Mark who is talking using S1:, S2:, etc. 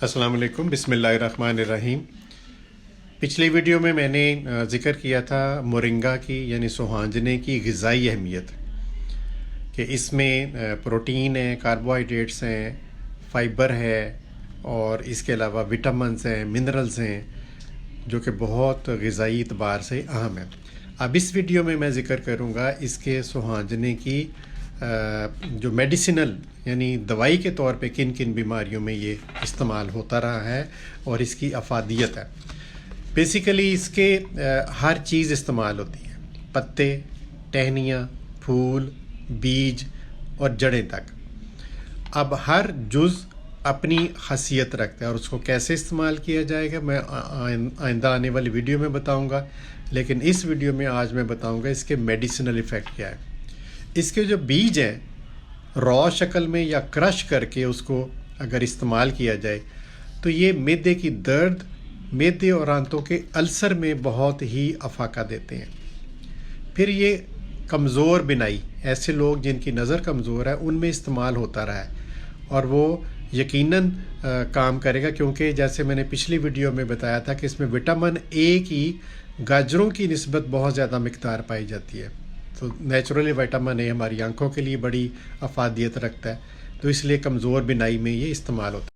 S1: अस्सलाम वालेकुम, बिस्मिल्लाहिर्रहमानिर्रहीम। पिछली वीडियो में मैंने ज़िक्र किया था मोरिंगा की यानी सोहांजने की ग़िज़ाई अहमियत कि इसमें प्रोटीन है, कार्बोहाइड्रेट्स हैं, फ़ाइबर है और इसके अलावा विटामिन्स हैं, मिनरल्स हैं जो कि बहुत ग़िज़ाई एतबार से अहम है। अब इस वीडियो में मैं ज़िक्र करूँगा इसके सोहांजने की जो मेडिसिनल यानी दवाई के तौर पे किन किन बीमारियों में ये इस्तेमाल होता रहा है और इसकी अफादियत है। बेसिकली इसके हर चीज़ इस्तेमाल होती है, पत्ते, टहनियाँ, फूल, बीज और जड़ें तक। अब हर जुज़ अपनी खासियत रखता है और उसको कैसे इस्तेमाल किया जाएगा मैं आइंदा आने वाली वीडियो में बताऊंगा, लेकिन इस वीडियो में आज मैं बताऊंगा इसके मेडिसिनल इफ़ेक्ट क्या है। इसके जो बीज हैं रॉ शक्ल में या क्रश करके उसको अगर इस्तेमाल किया जाए तो ये मैदे की दर्द, मैदे और आंतों के अल्सर में बहुत ही अफाका देते हैं। फिर ये कमज़ोर बिनाई, ऐसे लोग जिनकी नज़र कमज़ोर है उनमें इस्तेमाल होता रहा है और वो यकीनन काम करेगा, क्योंकि जैसे मैंने पिछली वीडियो में बताया था कि इसमें विटामिन ए की गाजरों की निस्बत बहुत ज़्यादा मिक़दार पाई जाती है। तो नेचुरली विटामिन ए हमारी आंखों के लिए बड़ी अफादियत रखता है, तो इसलिए कमज़ोर बिनाई में ये इस्तेमाल होता है।